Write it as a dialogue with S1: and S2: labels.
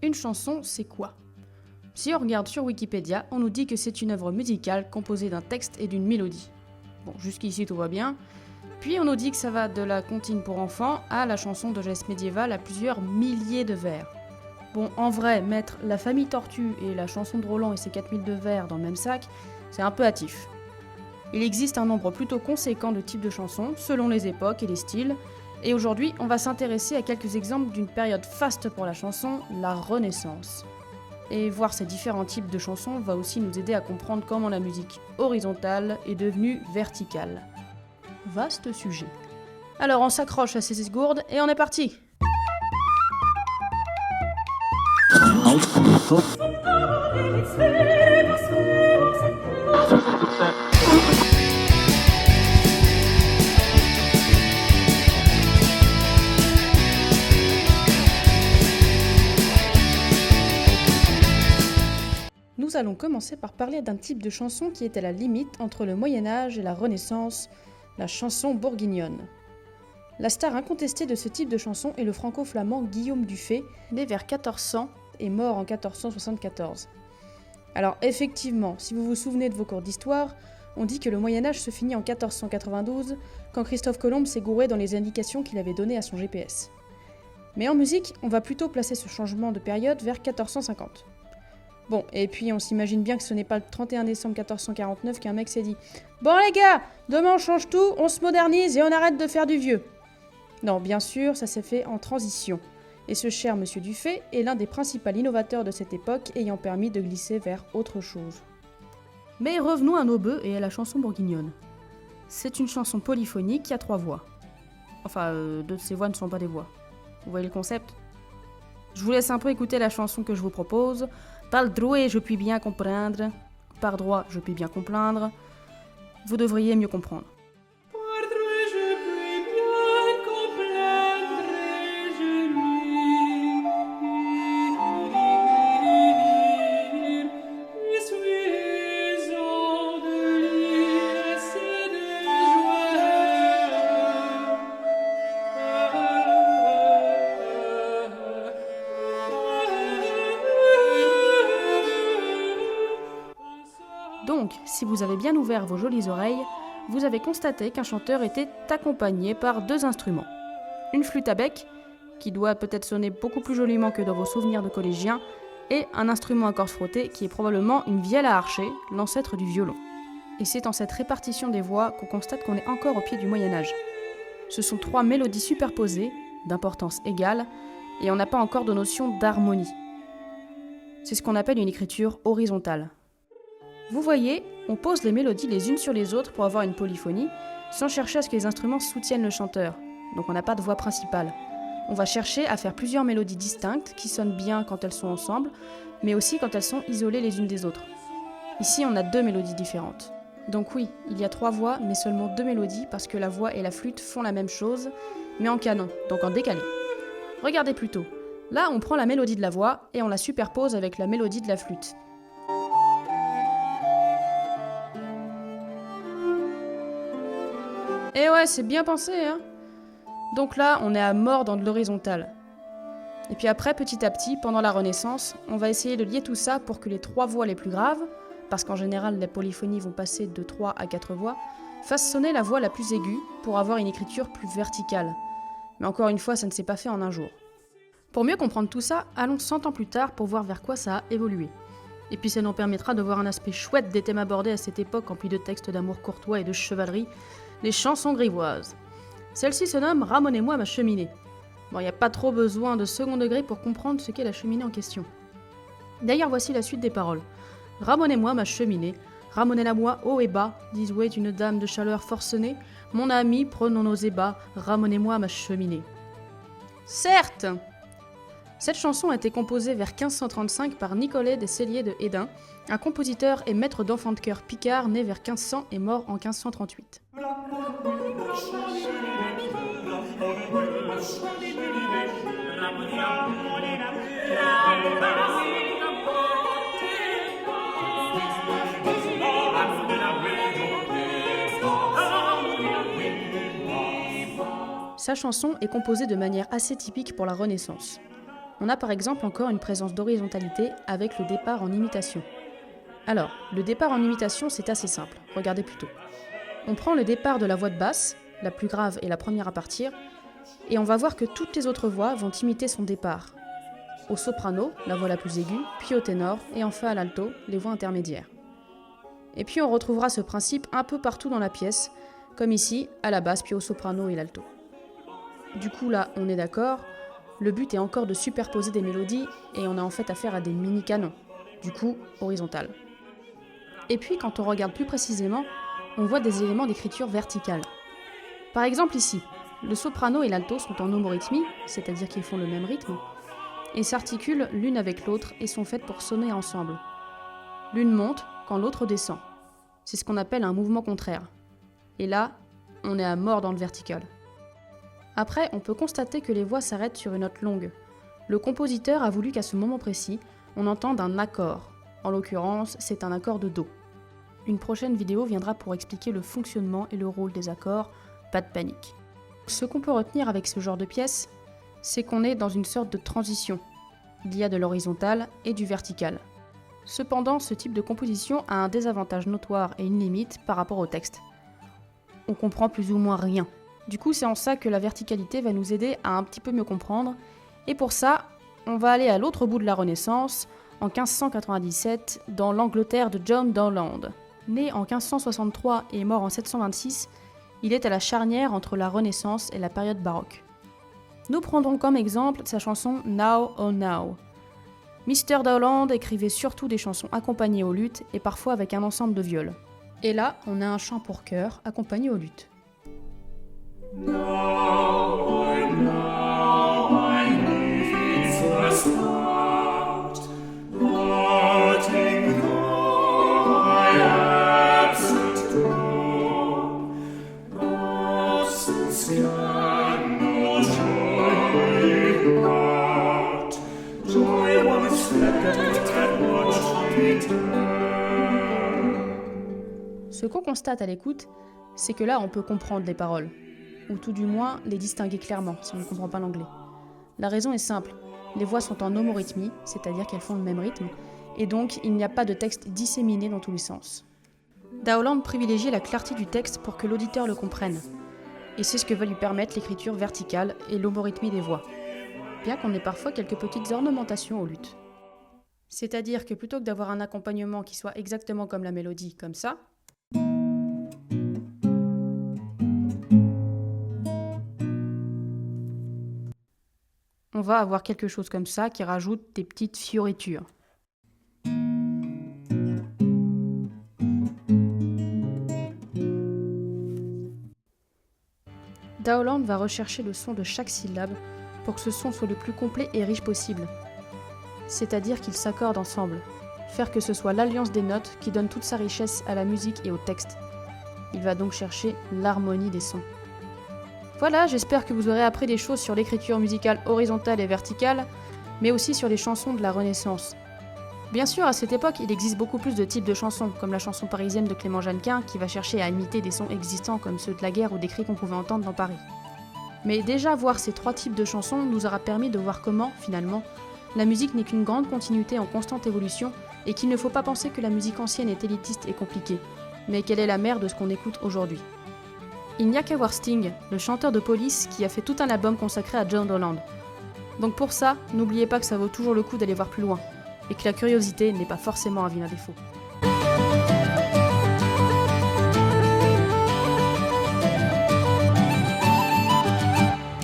S1: Une chanson, c'est quoi ? Si on regarde sur Wikipédia, on nous dit que c'est une œuvre musicale composée d'un texte et d'une mélodie. Bon, jusqu'ici tout va bien. Puis on nous dit que ça va de la comptine pour enfants à la chanson de geste médiévale à plusieurs milliers de vers. Bon, en vrai, mettre La Famille Tortue et la chanson de Roland et ses 4002 vers dans le même sac, c'est un peu hâtif. Il existe un nombre plutôt conséquent de types de chansons, selon les époques et les styles, et aujourd'hui, on va s'intéresser à quelques exemples d'une période faste pour la chanson, la Renaissance. Et voir ces différents types de chansons va aussi nous aider à comprendre comment la musique horizontale est devenue verticale. Vaste sujet. Alors on s'accroche à ces esgourdes et on est parti! Nous allons commencer par parler d'un type de chanson qui est à la limite entre le Moyen-Âge et la Renaissance, la chanson bourguignonne. La star incontestée de ce type de chanson est le franco-flamand Guillaume Dufay, né vers 1400 et mort en 1474. Alors effectivement, si vous vous souvenez de vos cours d'histoire, on dit que le Moyen-Âge se finit en 1492, quand Christophe Colomb s'est gouré dans les indications qu'il avait données à son GPS. Mais en musique, on va plutôt placer ce changement de période vers 1450. Bon, et puis on s'imagine bien que ce n'est pas le 31 décembre 1449 qu'un mec s'est dit « Bon les gars, demain on change tout, on se modernise et on arrête de faire du vieux !» Non, bien sûr, ça s'est fait en transition. Et ce cher monsieur Dufay est l'un des principaux innovateurs de cette époque ayant permis de glisser vers autre chose. Mais revenons à nos bœufs et à la chanson bourguignonne. C'est une chanson polyphonique qui a 3 voix. Enfin, 2 de ces voix ne sont pas des voix. Vous voyez le concept ? Je vous laisse un peu écouter la chanson que je vous propose. Par le droit, je puis bien comprendre. Par droit, je puis bien comprendre. Vous devriez mieux comprendre. Donc, si vous avez bien ouvert vos jolies oreilles, vous avez constaté qu'un chanteur était accompagné par 2 instruments. Une flûte à bec, qui doit peut-être sonner beaucoup plus joliment que dans vos souvenirs de collégiens, et un instrument à cordes frottées qui est probablement une vielle à archer, l'ancêtre du violon. Et c'est en cette répartition des voix qu'on constate qu'on est encore au pied du Moyen-Âge. Ce sont 3 mélodies superposées, d'importance égale, et on n'a pas encore de notion d'harmonie. C'est ce qu'on appelle une écriture horizontale. Vous voyez, on pose les mélodies les unes sur les autres pour avoir une polyphonie, sans chercher à ce que les instruments soutiennent le chanteur, donc on n'a pas de voix principale. On va chercher à faire plusieurs mélodies distinctes qui sonnent bien quand elles sont ensemble, mais aussi quand elles sont isolées les unes des autres. Ici, on a 2 mélodies différentes. Donc oui, il y a 3 voix, mais seulement 2 mélodies parce que la voix et la flûte font la même chose, mais en canon, donc en décalé. Regardez plutôt. Là, on prend la mélodie de la voix et on la superpose avec la mélodie de la flûte. Et ouais, c'est bien pensé, hein. Donc là, on est à mort dans de l'horizontale. Et puis après, petit à petit, pendant la Renaissance, on va essayer de lier tout ça pour que les 3 voix les plus graves, parce qu'en général, les polyphonies vont passer de 3 à 4 voix, fassent sonner la voix la plus aiguë pour avoir une écriture plus verticale. Mais encore une fois, ça ne s'est pas fait en un jour. Pour mieux comprendre tout ça, allons 100 ans plus tard pour voir vers quoi ça a évolué. Et puis ça nous permettra de voir un aspect chouette des thèmes abordés à cette époque emplis de textes d'amour courtois et de chevalerie, les chansons grivoises. Celle-ci se nomme « Ramonez-moi ma cheminée ». Bon, il n'y a pas trop besoin de second degré pour comprendre ce qu'est la cheminée en question. D'ailleurs, voici la suite des paroles. « Ramonez-moi ma cheminée, ramenez-la-moi haut et bas, disouait une dame de chaleur forcenée. Mon ami, prenons nos ébats, ramenez-moi ma cheminée. » Certes! Cette chanson a été composée vers 1535 par Nicolet des Celliers de Hédin, un compositeur et maître d'enfants de chœur picard né vers 1500 et mort en 1538. Sa chanson est composée de manière assez typique pour la Renaissance. On a par exemple encore une présence d'horizontalité avec le départ en imitation. Alors, le départ en imitation, c'est assez simple, regardez plutôt. On prend le départ de la voix de basse, la plus grave et la première à partir, et on va voir que toutes les autres voix vont imiter son départ. Au soprano, la voix la plus aiguë, puis au ténor, et enfin à l'alto, les voix intermédiaires. Et puis on retrouvera ce principe un peu partout dans la pièce, comme ici, à la basse, puis au soprano et l'alto. Du coup là, on est d'accord, le but est encore de superposer des mélodies, et on a en fait affaire à des mini-canons, du coup horizontales. Et puis quand on regarde plus précisément, on voit des éléments d'écriture verticale. Par exemple ici, le soprano et l'alto sont en homorythmie, c'est-à-dire qu'ils font le même rythme, et s'articulent l'une avec l'autre et sont faites pour sonner ensemble. L'une monte quand l'autre descend. C'est ce qu'on appelle un mouvement contraire. Et là, on est à mort dans le vertical. Après, on peut constater que les voix s'arrêtent sur une note longue. Le compositeur a voulu qu'à ce moment précis, on entende un accord. En l'occurrence, c'est un accord de Do. Une prochaine vidéo viendra pour expliquer le fonctionnement et le rôle des accords, pas de panique. Ce qu'on peut retenir avec ce genre de pièce, c'est qu'on est dans une sorte de transition. Il y a de l'horizontal et du vertical. Cependant, ce type de composition a un désavantage notoire et une limite par rapport au texte. On comprend plus ou moins rien. Du coup, c'est en ça que la verticalité va nous aider à un petit peu mieux comprendre. Et pour ça, on va aller à l'autre bout de la Renaissance, en 1597, dans l'Angleterre de John Dowland. Né en 1563 et mort en 726, il est à la charnière entre la Renaissance et la période baroque. Nous prendrons comme exemple sa chanson Now Oh Now. Mr. Dowland écrivait surtout des chansons accompagnées au luth et parfois avec un ensemble de viols. Et là, on a un chant pour chœur accompagné au luth.
S2: Now I need the start, letting go my absent glow. Absence can no joy impart, joy once left cannot return.
S1: Ce qu'on constate à l'écoute, c'est que là on peut comprendre les paroles, ou tout du moins les distinguer clairement si on ne comprend pas l'anglais. La raison est simple, les voix sont en homorythmie, c'est-à-dire qu'elles font le même rythme, et donc il n'y a pas de texte disséminé dans tous les sens. Dowland privilégie la clarté du texte pour que l'auditeur le comprenne, et c'est ce que va lui permettre l'écriture verticale et l'homorythmie des voix, bien qu'on ait parfois quelques petites ornementations au luth. C'est-à-dire que plutôt que d'avoir un accompagnement qui soit exactement comme la mélodie, comme ça, on va avoir quelque chose comme ça qui rajoute des petites fioritures. Dowland va rechercher le son de chaque syllabe pour que ce son soit le plus complet et riche possible. C'est-à-dire qu'ils s'accordent ensemble, faire que ce soit l'alliance des notes qui donne toute sa richesse à la musique et au texte. Il va donc chercher l'harmonie des sons. Voilà, j'espère que vous aurez appris des choses sur l'écriture musicale horizontale et verticale, mais aussi sur les chansons de la Renaissance. Bien sûr, à cette époque, il existe beaucoup plus de types de chansons, comme la chanson parisienne de Clément Jeannequin, qui va chercher à imiter des sons existants comme ceux de la guerre ou des cris qu'on pouvait entendre dans Paris. Mais déjà, voir ces trois types de chansons nous aura permis de voir comment, finalement, la musique n'est qu'une grande continuité en constante évolution, et qu'il ne faut pas penser que la musique ancienne est élitiste et compliquée, mais qu'elle est la mère de ce qu'on écoute aujourd'hui. Il n'y a qu'à voir Sting, le chanteur de Police, qui a fait tout un album consacré à John Dowland. Donc pour ça, n'oubliez pas que ça vaut toujours le coup d'aller voir plus loin, et que la curiosité n'est pas forcément un vilain défaut.